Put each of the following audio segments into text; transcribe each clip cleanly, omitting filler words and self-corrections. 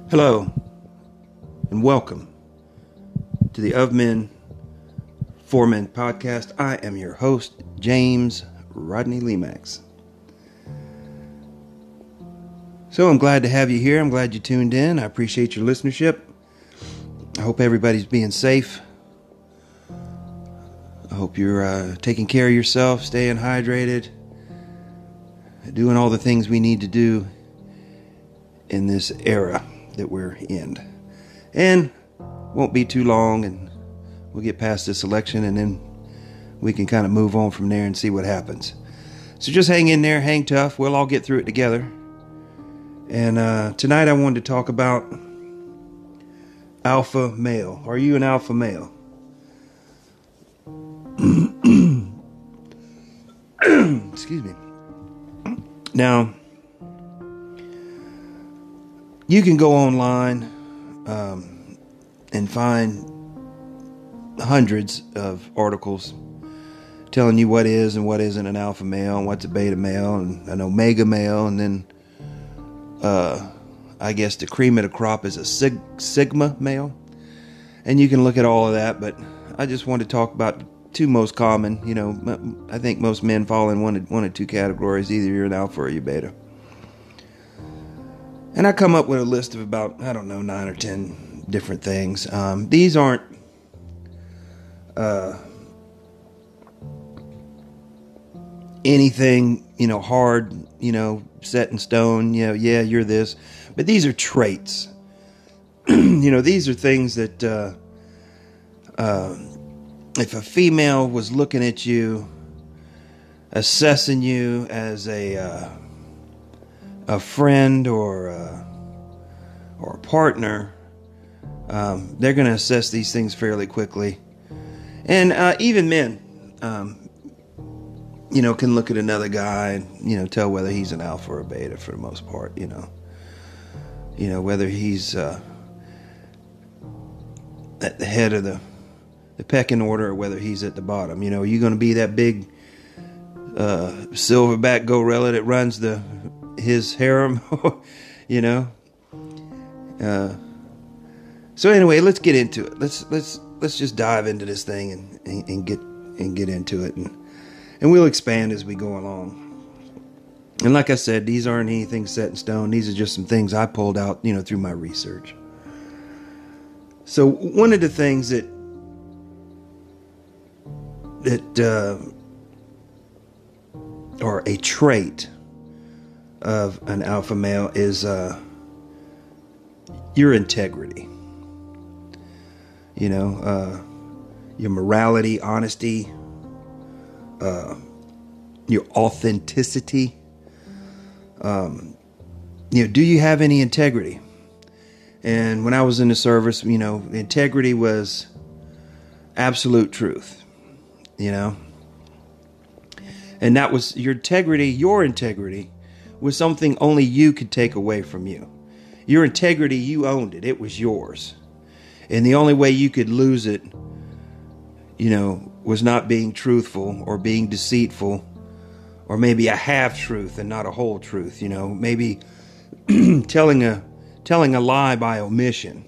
Hello, and welcome to the Of Men, For Men podcast. I am your host, James Rodney Lemax. So I'm glad to have you here. I'm glad you tuned in. I appreciate your listenership. I hope everybody's being safe. I hope you're taking care of yourself, staying hydrated, doing all the things we need to do in this era that we're in. And won't be too long, and we'll get past this election, and then we can kind of move on from there and see what happens. So just hang in there, hang tough. We'll all get through it together. And tonight I wanted to talk about alpha male. Are you an alpha male? Excuse me. Now, you can go online and find hundreds of articles telling you what is and what isn't an alpha male, and what's a beta male, and an omega male, and then I guess the cream of the crop is a sigma male. And you can look at all of that, but I just want to talk about two most common. You know, I think most men fall in one of two categories. Either you're an alpha or you're beta. And I come up with a list of about, 9 or 10 different things. These aren't anything, hard, set in stone. Yeah, you're this. But these are traits. These are things that if a female was looking at you, assessing you as a friend or a partner, they're going to assess these things fairly quickly. And even men, can look at another guy and, tell whether he's an alpha or a beta for the most part, whether he's at the head of the pecking order or whether he's at the bottom. Are you going to be that big silverback gorilla that runs his harem? So anyway, let's get into it. Let's just dive into this thing and get into it, and we'll expand as we go along. And like I said, these aren't anything set in stone. These are just some things I pulled out, through my research. So one of the things that or a trait of an alpha male is your integrity. Your morality, honesty, your authenticity. Do you have any integrity? And when I was in the service, integrity was absolute truth, and that was your integrity. Your integrity was something only you could take away from you. Your integrity, you owned it. It was yours. And the only way you could lose it, was not being truthful or being deceitful, or maybe a half truth and not a whole truth, maybe telling a lie by omission.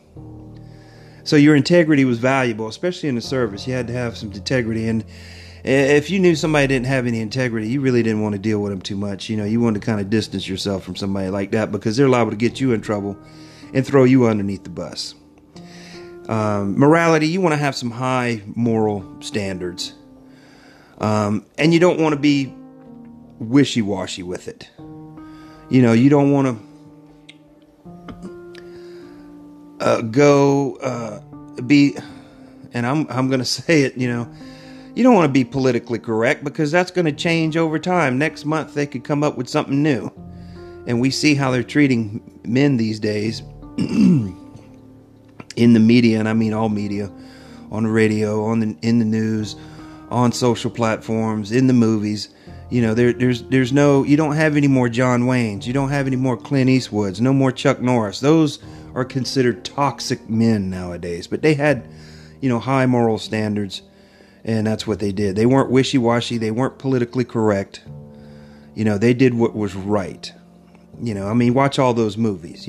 So your integrity was valuable, especially in the service. You had to have some integrity. And if you knew somebody didn't have any integrity, you really didn't want to deal with them too much. You wanted to kind of distance yourself from somebody like that, because they're liable to get you in trouble and throw you underneath the bus. Morality, you want to have some high moral standards. And you don't want to be wishy-washy with it. You don't want to be, and I'm going to say it, you don't want to be politically correct, because that's going to change over time. Next month they could come up with something new. And we see how they're treating men these days in the media, and I mean all media, on the radio, in the news, on social platforms, in the movies. There's no, you don't have any more John Waynes, you don't have any more Clint Eastwoods, no more Chuck Norris. Those are considered toxic men nowadays, but they had, high moral standards, and that's what they did. They weren't wishy-washy, they weren't politically correct. They did what was right. Watch all those movies,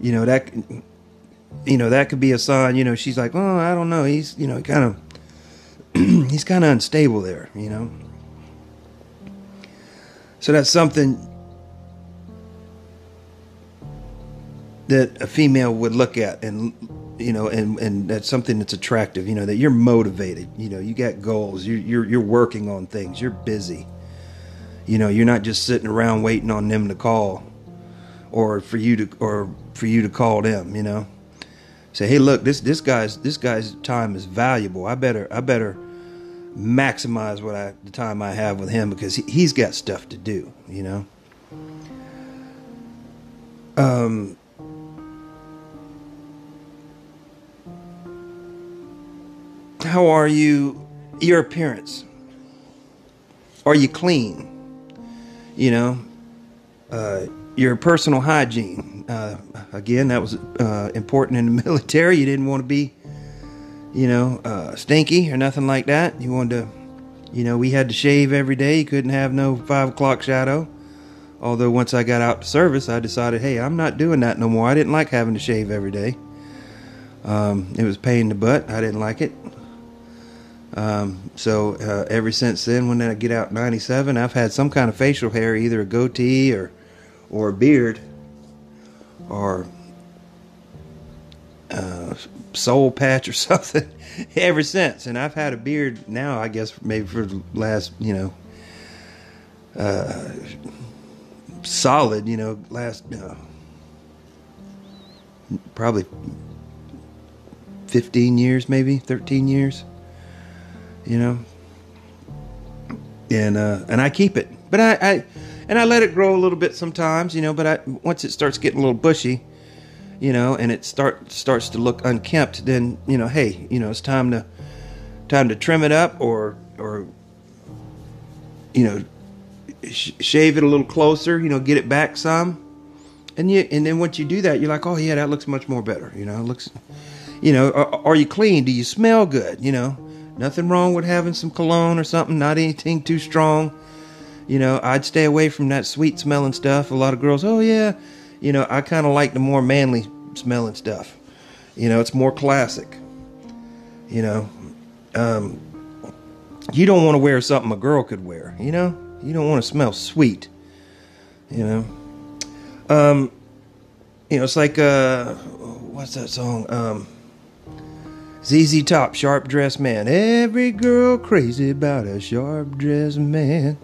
that that could be a sign. She's like, oh, I don't know, he's kind of he's kind of unstable there. So that's something that a female would look at, and and that's something that's attractive. That you're motivated. You got goals. You're working on things. You're busy. You're not just sitting around waiting on them to call, or for you to call them. Say, hey, look, this guy's time is valuable. I better maximize the time I have with him, because he's got stuff to do. How are you? Your appearance? Are you clean? Your personal hygiene. Again, that was important in the military. You didn't want to be, stinky or nothing like that. You wanted to, we had to shave every day. You couldn't have no 5 o'clock shadow. Although once I got out to service, I decided, hey, I'm not doing that no more. I didn't like having to shave every day. It was a pain in the butt. I didn't like it. So ever since then, when I get out 97, I've had some kind of facial hair, either a goatee or a beard, or soul patch or something, ever since. And I've had a beard now, I guess, maybe for the last, solid, last probably 15 years, maybe 13 years. And I keep it, but I let it grow a little bit sometimes, but once it starts getting a little bushy, and it starts to look unkempt, then, hey, it's time to trim it up, or shave it a little closer, get it back some. And then once you do that, you're like, oh yeah, that looks much more better. It looks, are you clean? Do you smell good? Nothing wrong with having some cologne or something, not anything too strong. I'd stay away from that sweet smelling stuff. A lot of girls, oh yeah, I kind of like the more manly smelling stuff. It's more classic. You don't want to wear something a girl could wear. You don't want to smell sweet. It's like what's that song? ZZ Top, Sharp Dressed Man. Every girl crazy about a sharp dressed man.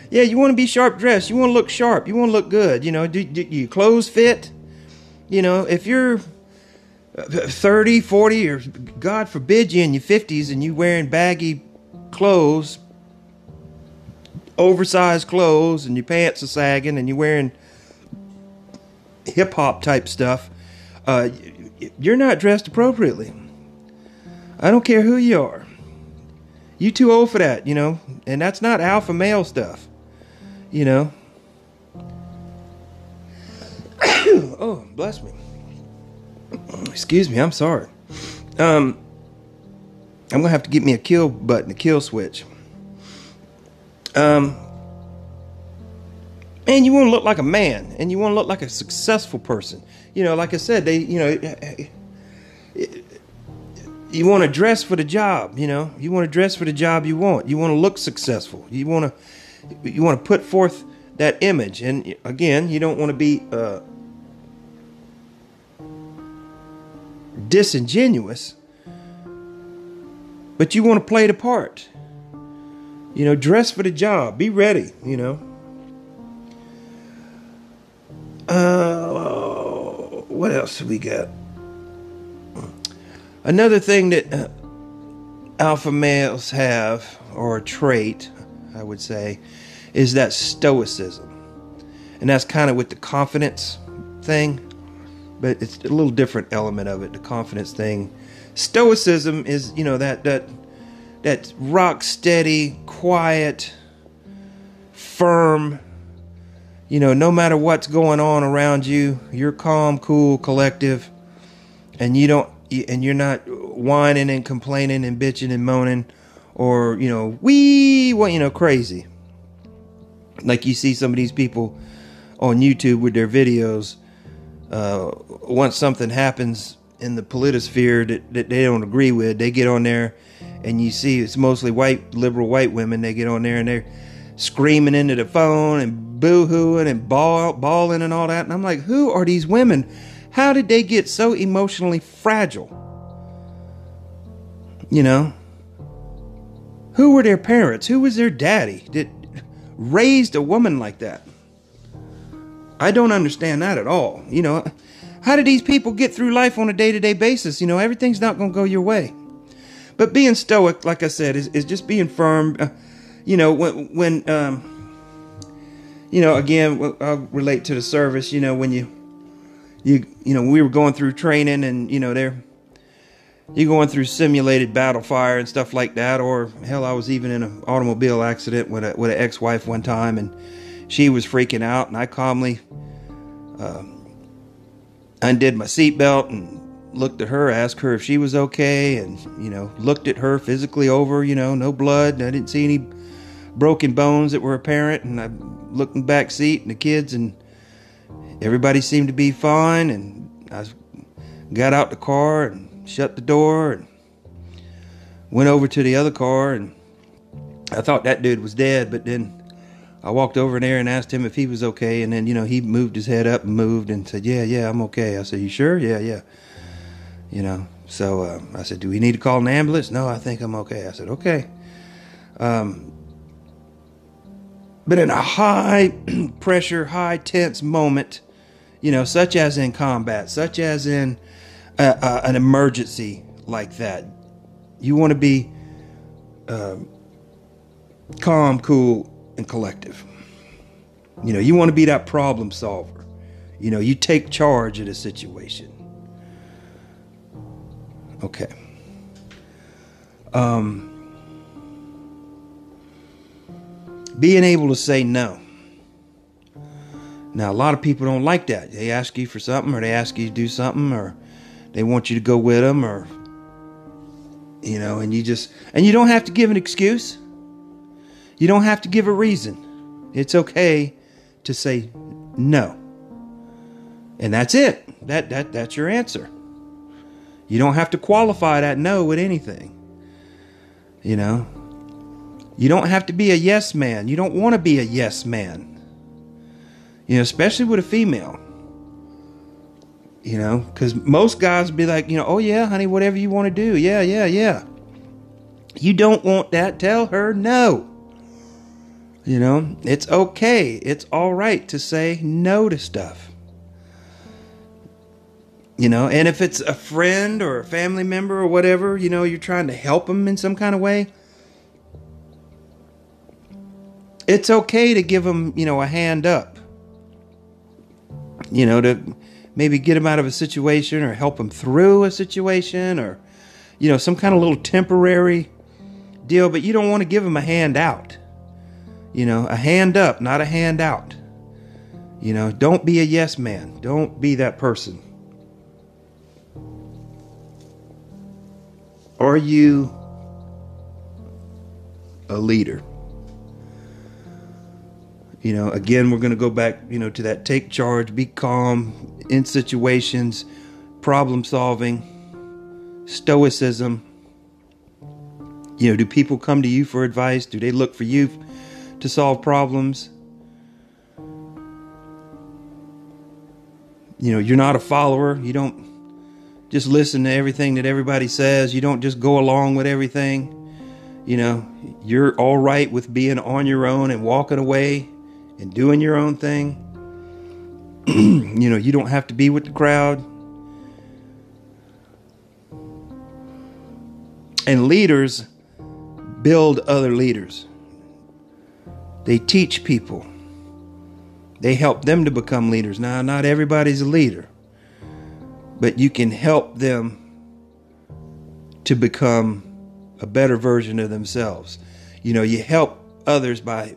Yeah, you want to be sharp dressed. You want to look sharp. You want to look good. Do your clothes fit? If you're 30, 40, or God forbid you in your 50s and you wearing baggy clothes, oversized clothes, and your pants are sagging, and you're wearing hip hop type stuff, you're not dressed appropriately. I don't care who you are. You too old for that, and that's not alpha male stuff, Oh, bless me. Excuse me, I'm sorry. I'm gonna have to get me a kill button, a kill switch. And you want to look like a man, and you want to look like a successful person. Like I said, you want to dress for the job. You want to dress for the job you want. You want to look successful. You want to put forth that image. And again, you don't want to be disingenuous, but you want to play the part. Dress for the job. Be ready. What else have we got? Another thing that alpha males have, or a trait, I would say, is that stoicism. And that's kind of with the confidence thing, but it's a little different element of it, the confidence thing. Stoicism is, that rock steady, quiet, firm, no matter what's going on around you, you're calm, cool, collective, and you're not whining and complaining and bitching and moaning, or crazy. Like you see some of these people on YouTube with their videos, once something happens in the politosphere that they don't agree with, they get on there, and you see it's mostly liberal white women. They get on there and they're screaming into the phone and boo-hooing and bawling and all that. And I'm like, who are these women? How did they get so emotionally fragile? You know, who were their parents? Who was their daddy that raised a woman like that? I don't understand that at all. You know, how do these people get through life on a day-to-day basis? You know, everything's not going to go your way. But being stoic, like I said, is just being firm. You know, when you know, again, I'll relate to the service. You know, when you know, we were going through training, and you know, you're going through simulated battle fire and stuff like that. Or hell, I was even in an automobile accident with an ex-wife one time, and she was freaking out, and I calmly undid my seatbelt and looked at her, asked her if she was okay, and you know, looked at her physically over. You know, no blood. I didn't see any broken bones that were apparent, and I looked in the back seat and the kids, and everybody seemed to be fine. And I got out the car and shut the door and went over to the other car, and I thought that dude was dead, but then I walked over there and asked him if he was okay, and then, you know, he moved his head up and moved and said, yeah, I'm okay. I said, you sure? Yeah. You know, so I said, do we need to call an ambulance? No, I think I'm okay. I said, okay. But in a high pressure, high tense moment, you know, such as in combat, such as in an emergency like that, you want to be calm, cool, and collective. You know, you want to be that problem solver. You know, you take charge of the situation. Okay. Being able to say no. Now, a lot of people don't like that. They ask you for something, or they ask you to do something, or they want you to go with them, or, you know, and you don't have to give an excuse. You don't have to give a reason. It's okay to say no. And that's it. That's your answer. You don't have to qualify that no with anything. You know, you don't have to be a yes man. You don't want to be a yes man. You know, especially with a female. You know, because most guys be like, you know, oh yeah, honey, whatever you want to do. Yeah. You don't want that. Tell her no. You know, it's okay. It's all right to say no to stuff. You know, and if it's a friend or a family member or whatever, you know, you're trying to help them in some kind of way, it's okay to give them, you know, a hand up. You know, to maybe get them out of a situation or help them through a situation, or, you know, some kind of little temporary deal, but you don't want to give them a hand out. You know, a hand up, not a hand out. You know, don't be a yes man. Don't be that person. Are you a leader? You know, again, we're going to go back, you know, to that take charge, be calm in situations, problem solving, stoicism. You know, do people come to you for advice? Do they look for you to solve problems? You know, you're not a follower. You don't just listen to everything that everybody says. You don't just go along with everything. You know, you're all right with being on your own and walking away and doing your own thing. You know, you don't have to be with the crowd. And leaders build other leaders. They teach people. They help them to become leaders. Now, not everybody's a leader, but you can help them to become a better version of themselves. You know, you help others by,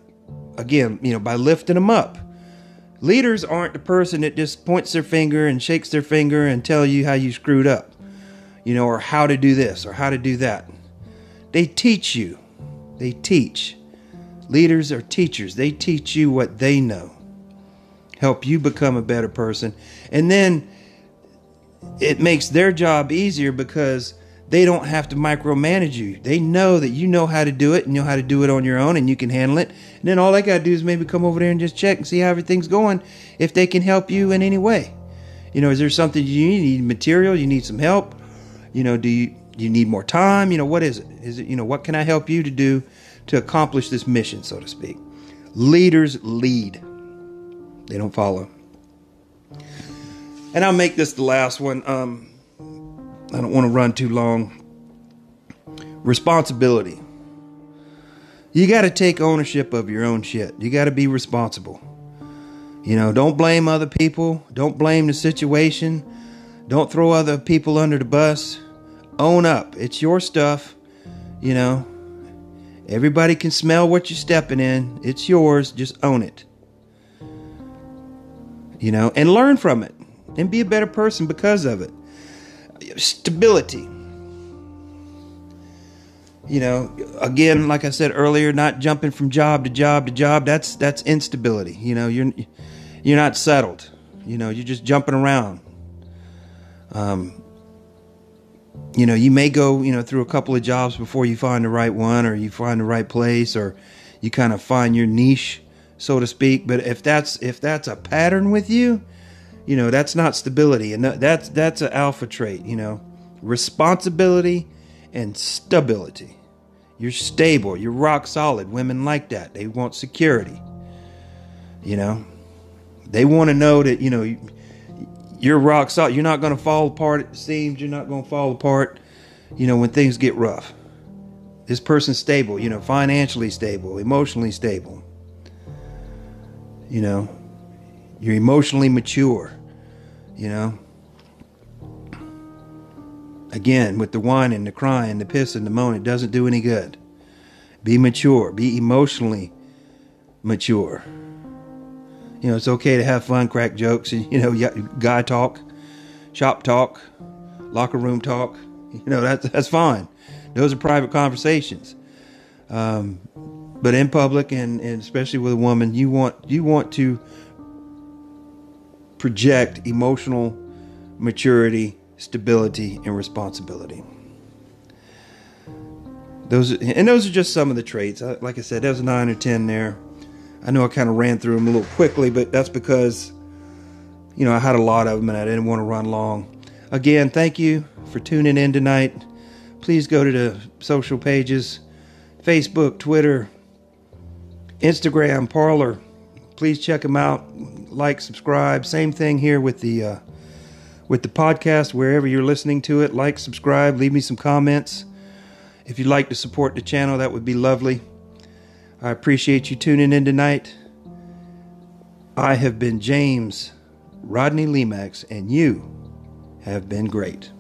again, you know, by lifting them up. Leaders aren't the person that just points their finger and shakes their finger and tell you how you screwed up, you know, or how to do this or how to do that. They teach you. They teach. Leaders are teachers. They teach you what they know. help you become a better person. And then it makes their job easier because they don't have to micromanage you. They know that you know how to do it and know how to do it on your own, and you can handle it. And then all they got to do is maybe come over there and just check and see how everything's going, if they can help you in any way. You know, is there something you need? You need material? You need some help? You know, do you need more time? You know, what is it? Is it, you know, what can I help you to do to accomplish this mission, so to speak? Leaders lead. They don't follow. And I'll make this the last one. I don't want to run too long. Responsibility. You got to take ownership of your own shit. You got to be responsible. You know, don't blame other people. Don't blame the situation. Don't throw other people under the bus. Own up. It's your stuff. You know, everybody can smell what you're stepping in. It's yours. Just own it. You know, and learn from it and be a better person because of it. Stability. You know, again, like I said earlier, not jumping from job to job to job. That's instability. You know, you're not settled. You know, you're just jumping around. You know, you may go, you know, through a couple of jobs before you find the right one, or you find the right place, or you kind of find your niche, so to speak. But if that's a pattern with you, you know, that's not stability, and that's an alpha trait. You know, responsibility and stability. You're stable. You're rock solid. Women like that. They want security. You know, they want to know that, you know, you're rock solid. You're not going to fall apart at the seams. You're not going to fall apart, you know, when things get rough. This person's stable, you know, financially stable, emotionally stable. You know, you're emotionally mature, you know. Again, with the whining, the crying, the pissing, the moaning, it doesn't do any good. Be mature. Be emotionally mature. You know, it's okay to have fun, crack jokes, and, you know, guy talk, shop talk, locker room talk. You know, that's fine. Those are private conversations. But in public, and especially with a woman, you want to project emotional maturity, stability, and responsibility. Those are just some of the traits. Like I said, there's 9 or 10 there. I know I kind of ran through them a little quickly, but that's because, you know, I had a lot of them and I didn't want to run long. Again, thank you for tuning in tonight. Please go to the social pages, Facebook, Twitter, Instagram, Parler. Please check them out. Like, subscribe. Same thing here with the podcast, wherever you're listening to it. Like, subscribe, leave me some comments. If you'd like to support the channel, that would be lovely. I appreciate you tuning in tonight. I have been James Rodney Lemax, and you have been great.